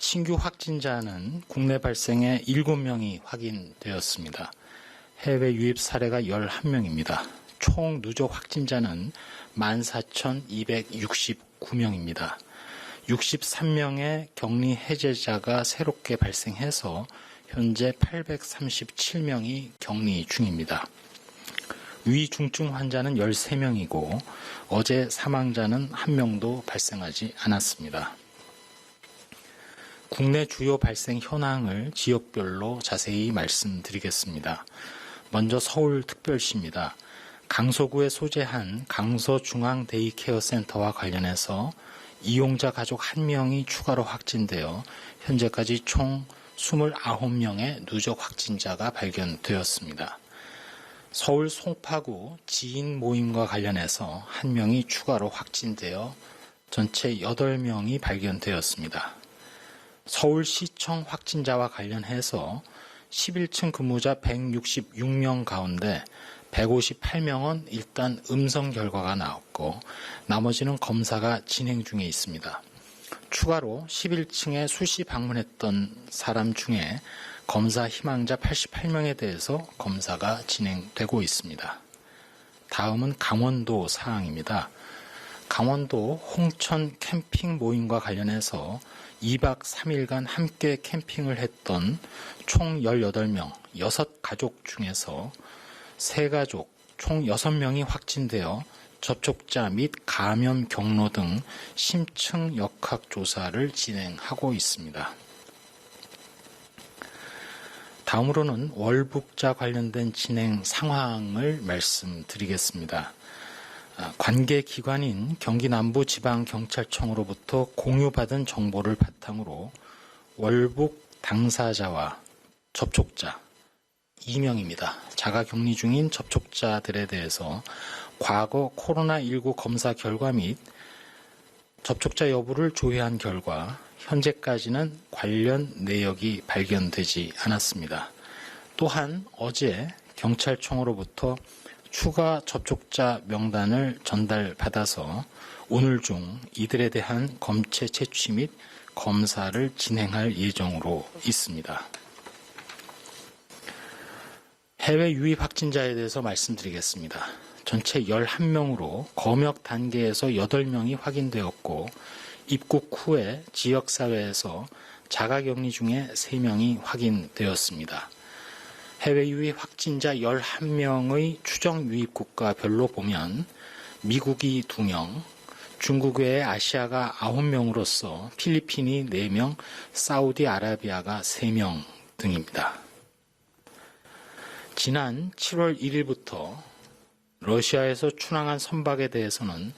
신규 확진자는 국내 발생에 7명이 확인되었습니다. 해외 유입 사례가 11명입니다. 총 누적 확진자는 14,269명입니다. 63명의 격리 해제자가 새롭게 발생해서 현재 837명이 격리 중입니다. 위중증 환자는 13명이고 어제 사망자는 1명도 발생하지 않았습니다. 국내 주요 발생 현황을 지역별로 자세히 말씀드리겠습니다. 먼저 서울특별시입니다. 강서구에 소재한 강서중앙데이케어센터와 관련해서 이용자 가족 1명이 추가로 확진되어 현재까지 총 29명의 누적 확진자가 발견되었습니다. 서울 송파구 지인 모임과 관련해서 1명이 추가로 확진되어 전체 8명이 발견되었습니다. 서울시청 확진자와 관련해서 11층 근무자 166명 가운데 158명은 일단 음성 결과가 나왔고 나머지는 검사가 진행 중에 있습니다. 추가로 11층에 수시 방문했던 사람 중에 검사 희망자 88명에 대해서 검사가 진행되고 있습니다. 다음은 강원도 사항입니다. 강원도 홍천 캠핑 모임과 관련해서 2박 3일간 함께 캠핑을 했던 총 18명, 6가족 중에서 3가족, 총 6명이 확진되어 접촉자 및 감염 경로 등 심층 역학조사를 진행하고 있습니다. 다음으로는 월북자 관련된 진행 상황을 말씀드리겠습니다. 관계기관인 경기남부지방경찰청으로부터 공유받은 정보를 바탕으로 월북 당사자와 접촉자 2명입니다. 자가격리 중인 접촉자들에 대해서 과거 코로나19 검사 결과 및 접촉자 여부를 조회한 결과 현재까지는 관련 내역이 발견되지 않았습니다. 또한 어제 경찰청으로부터 추가 접촉자 명단을 전달받아서 오늘 중 이들에 대한 검체 채취 및 검사를 진행할 예정으로 있습니다. 해외 유입 확진자에 대해서 말씀드리겠습니다. 전체 11명으로 검역 단계에서 8명이 확인되었고 입국 후에 지역사회에서 자가격리 중에 3명이 확인되었습니다. 해외 유입 확진자 11명의 추정 유입 국가별로 보면 미국이 2명, 중국 외에 아시아가 9명으로서 필리핀이 4명, 사우디아라비아가 3명 등입니다. 지난 7월 1일부터 러시아에서 출항한 선박에 대해서는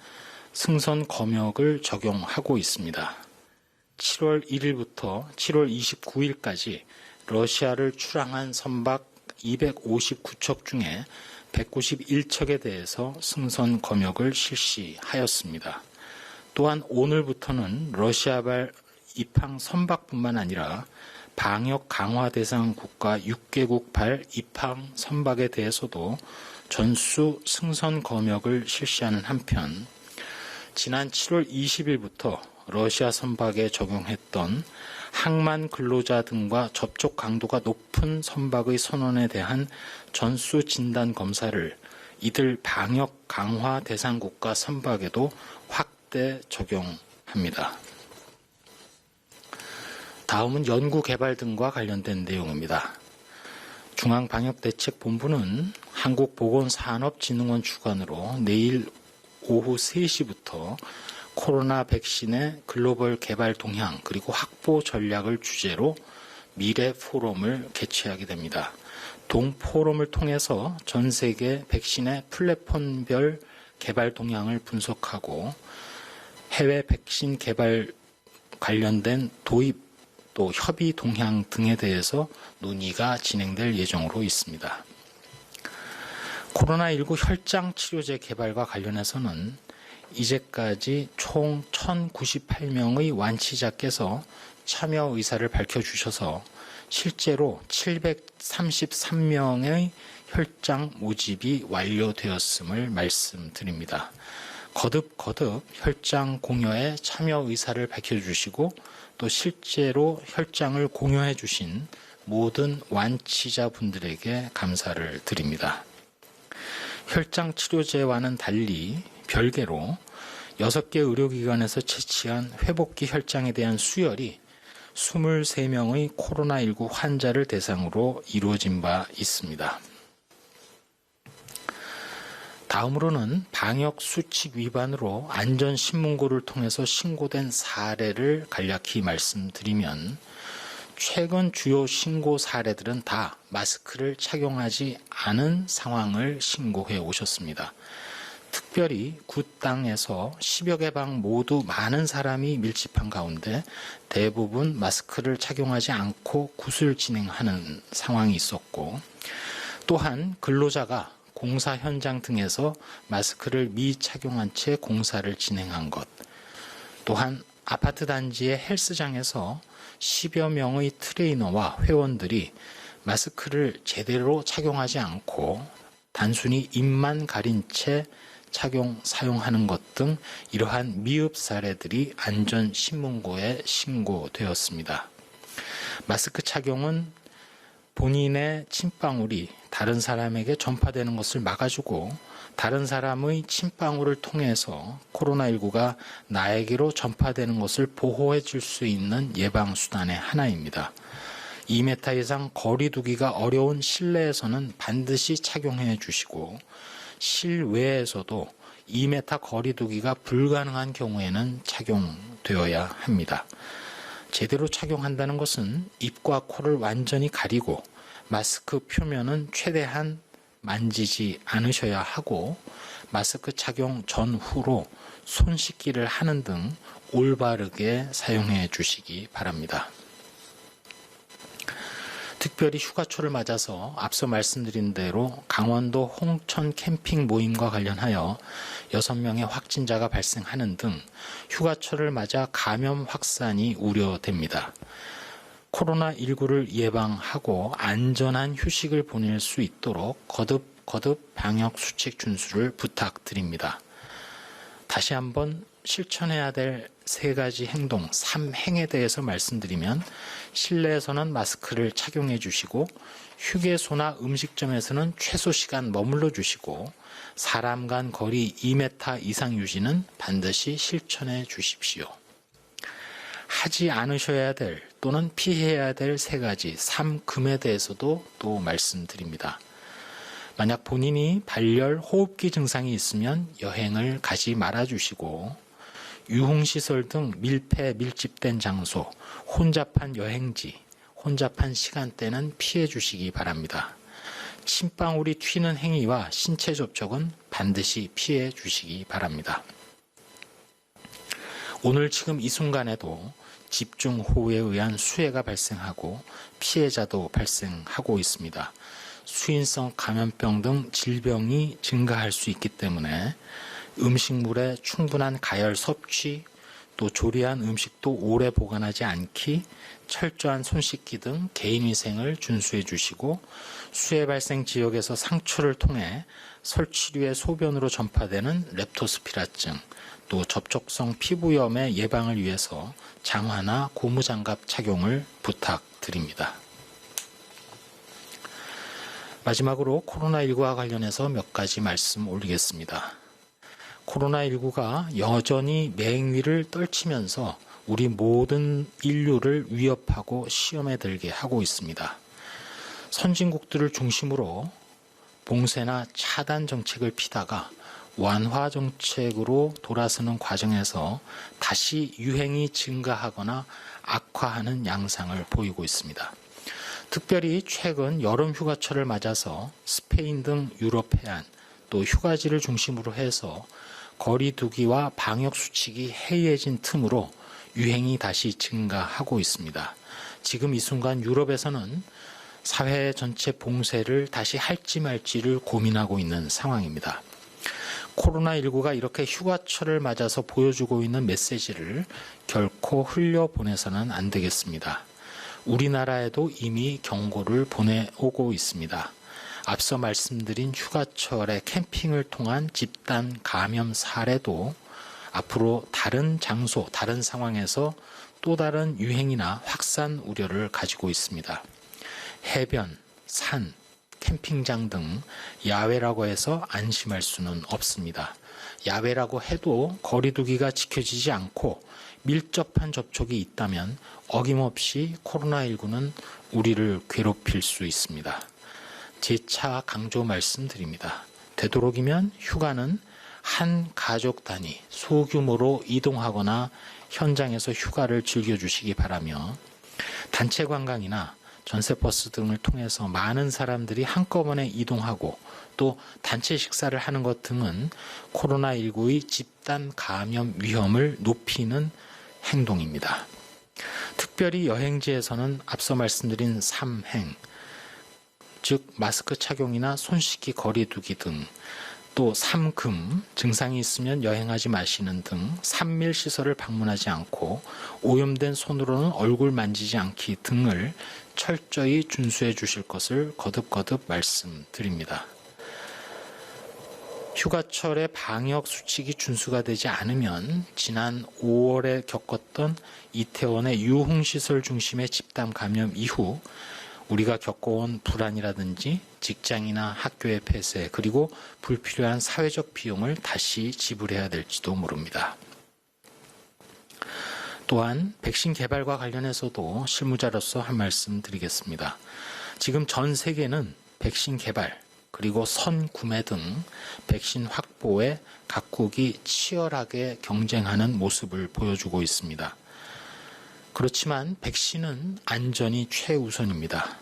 승선 검역을 적용하고 있습니다. 7월 1일부터 7월 29일까지 러시아를 출항한 선박 259척 중에 191척에 대해서 승선 검역을 실시하였습니다. 또한 오늘부터는 러시아발 입항 선박뿐만 아니라 방역 강화 대상 국가 6개국발 입항 선박에 대해서도 전수 승선 검역을 실시하는 한편 지난 7월 20일부터 러시아 선박에 적용했던 항만 근로자 등과 접촉 강도가 높은 선박의 선원에 대한 전수 진단 검사를 이들 방역 강화 대상 국가 선박에도 확대 적용합니다. 다음은 연구 개발 등과 관련된 내용입니다. 중앙방역대책본부는 한국보건산업진흥원 주관으로 내일 오후 3시부터 코로나 백신의 글로벌 개발 동향 그리고 확보 전략을 주제로 미래 포럼을 개최하게 됩니다. 동 포럼을 통해서 전 세계 백신의 플랫폼별 개발 동향을 분석하고 해외 백신 개발 관련된 도입 또 협의 동향 등에 대해서 논의가 진행될 예정으로 있습니다. 코로나19 혈장 치료제 개발과 관련해서는 이제까지 총 1,098명의 완치자께서 참여 의사를 밝혀주셔서 실제로 733명의 혈장 모집이 완료되었음을 말씀드립니다. 거듭 혈장 공여에 참여 의사를 밝혀주시고 또 실제로 혈장을 공유해 주신 모든 완치자분들에게 감사를 드립니다. 혈장 치료제와는 달리 별개로 6개 의료기관에서 채취한 회복기 혈장에 대한 수혈이 23명의 코로나19 환자를 대상으로 이루어진 바 있습니다. 다음으로는 방역수칙 위반으로 안전신문고를 통해서 신고된 사례를 간략히 말씀드리면, 최근 주요 신고 사례들은 다 마스크를 착용하지 않은 상황을 신고해 오셨습니다. 특별히 구 땅에서 10여 개 방 모두 많은 사람이 밀집한 가운데 대부분 마스크를 착용하지 않고 굿을 진행하는 상황이 있었고, 또한 근로자가 공사 현장 등에서 마스크를 미착용한 채 공사를 진행한 것, 또한 아파트 단지의 헬스장에서 10여 명의 트레이너와 회원들이 마스크를 제대로 착용하지 않고 단순히 입만 가린 채 사용하는 것 등 이러한 미흡 사례들이 안전신문고에 신고되었습니다. 마스크 착용은 본인의 침방울이 다른 사람에게 전파되는 것을 막아주고, 다른 사람의 침방울을 통해서 코로나19가 나에게로 전파되는 것을 보호해 줄 수 있는 예방수단의 하나입니다. 2m 이상 거리 두기가 어려운 실내에서는 반드시 착용해 주시고, 실외에서도 2m 거리 두기가 불가능한 경우에는 착용되어야 합니다. 제대로 착용한다는 것은 입과 코를 완전히 가리고 마스크 표면은 최대한 만지지 않으셔야 하고, 마스크 착용 전후로 손 씻기를 하는 등 올바르게 사용해 주시기 바랍니다. 특별히 휴가초를 맞아서 앞서 말씀드린 대로 강원도 홍천 캠핑 모임과 관련하여 6명의 확진자가 발생하는 등 휴가초를 맞아 감염 확산이 우려됩니다. 코로나19를 예방하고 안전한 휴식을 보낼 수 있도록 거듭 방역 수칙 준수를 부탁드립니다. 다시 한번 실천해야 될 3가지 행동, 3행에 대해서 말씀드리면, 실내에서는 마스크를 착용해 주시고, 휴게소나 음식점에서는 최소 시간 머물러 주시고, 사람 간 거리 2m 이상 유지는 반드시 실천해 주십시오. 하지 않으셔야 될 또는 피해야 될 3가지 3금에 대해서도 또 말씀드립니다. 만약 본인이 발열, 호흡기 증상이 있으면 여행을 가지 말아주시고, 유흥시설 등 밀폐 밀집된 장소, 혼잡한 여행지, 혼잡한 시간대는 피해 주시기 바랍니다. 침방울이 튀는 행위와 신체 접촉은 반드시 피해 주시기 바랍니다. 오늘 지금 이 순간에도 집중호우에 의한 수해가 발생하고 피해자도 발생하고 있습니다. 수인성 감염병 등 질병이 증가할 수 있기 때문에 음식물의 충분한 가열 섭취, 또 조리한 음식도 오래 보관하지 않기, 철저한 손 씻기 등 개인위생을 준수해 주시고, 수해 발생 지역에서 상추를 통해 설치류의 소변으로 전파되는 렙토스피라증, 또 접촉성 피부염의 예방을 위해서 장화나 고무장갑 착용을 부탁드립니다. 마지막으로 코로나19와 관련해서 몇 가지 말씀 올리겠습니다. 코로나19가 여전히 맹위를 떨치면서 우리 모든 인류를 위협하고 시험에 들게 하고 있습니다. 선진국들을 중심으로 봉쇄나 차단 정책을 피다가 완화 정책으로 돌아서는 과정에서 다시 유행이 증가하거나 악화하는 양상을 보이고 있습니다. 특별히 최근 여름 휴가철을 맞아서 스페인 등 유럽 해안, 또 휴가지를 중심으로 해서 거리 두기와 방역 수칙이 해이해진 틈으로 유행이 다시 증가하고 있습니다. 지금 이 순간 유럽에서는 사회 전체 봉쇄를 다시 할지 말지를 고민하고 있는 상황입니다. 코로나19가 이렇게 휴가철을 맞아서 보여주고 있는 메시지를 결코 흘려보내서는 안 되겠습니다. 우리나라에도 이미 경고를 보내오고 있습니다. 앞서 말씀드린 휴가철의 캠핑을 통한 집단 감염 사례도 앞으로 다른 장소, 다른 상황에서 또 다른 유행이나 확산 우려를 가지고 있습니다. 해변, 산, 캠핑장 등 야외라고 해서 안심할 수는 없습니다. 야외라고 해도 거리 두기가 지켜지지 않고 밀접한 접촉이 있다면 어김없이 코로나19는 우리를 괴롭힐 수 있습니다. 재차 강조 말씀드립니다. 되도록이면 휴가는 한 가족 단위 소규모로 이동하거나 현장에서 휴가를 즐겨주시기 바라며, 단체 관광이나 전세버스 등을 통해서 많은 사람들이 한꺼번에 이동하고 또 단체 식사를 하는 것 등은 코로나19의 집단 감염 위험을 높이는 행동입니다. 특별히 여행지에서는 앞서 말씀드린 3행, 즉 마스크 착용이나 손 씻기, 거리 두기 등, 또 3금, 증상이 있으면 여행하지 마시는 등 3밀 시설을 방문하지 않고 오염된 손으로는 얼굴 만지지 않기 등을 철저히 준수해 주실 것을 거듭거듭 말씀드립니다. 휴가철에 방역 수칙이 준수가 되지 않으면 지난 5월에 겪었던 이태원의 유흥시설 중심의 집단 감염 이후 우리가 겪어온 불안이라든지 직장이나 학교의 폐쇄, 그리고 불필요한 사회적 비용을 다시 지불해야 될지도 모릅니다. 또한 백신 개발과 관련해서도 실무자로서 한 말씀 드리겠습니다. 지금 전 세계는 백신 개발, 그리고 선구매 등 백신 확보에 각국이 치열하게 경쟁하는 모습을 보여주고 있습니다. 그렇지만 백신은 안전이 최우선입니다.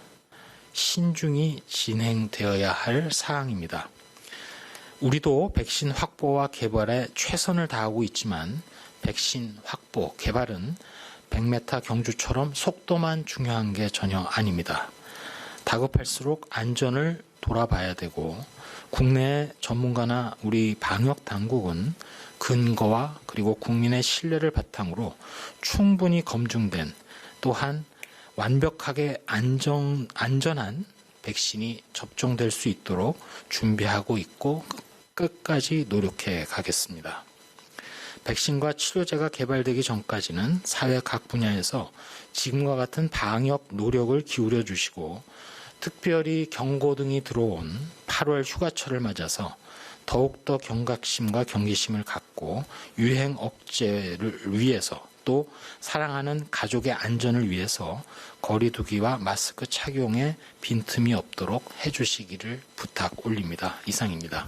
신중히 진행되어야 할 사항입니다. 우리도 백신 확보와 개발에 최선을 다하고 있지만 백신 확보, 개발은 100m 경주처럼 속도만 중요한 게 전혀 아닙니다. 다급할수록 안전을 돌아봐야 되고, 국내 전문가나 우리 방역 당국은 근거와 그리고 국민의 신뢰를 바탕으로 충분히 검증된, 또한 완벽하게 안전한 백신이 접종될 수 있도록 준비하고 있고 끝까지 노력해 가겠습니다. 백신과 치료제가 개발되기 전까지는 사회 각 분야에서 지금과 같은 방역 노력을 기울여 주시고, 특별히 경고등이 들어온 8월 휴가철을 맞아서 더욱더 경각심과 경계심을 갖고 유행 억제를 위해서, 또 사랑하는 가족의 안전을 위해서 거리 두기와 마스크 착용에 빈틈이 없도록 해주시기를 부탁 올립니다. 이상입니다.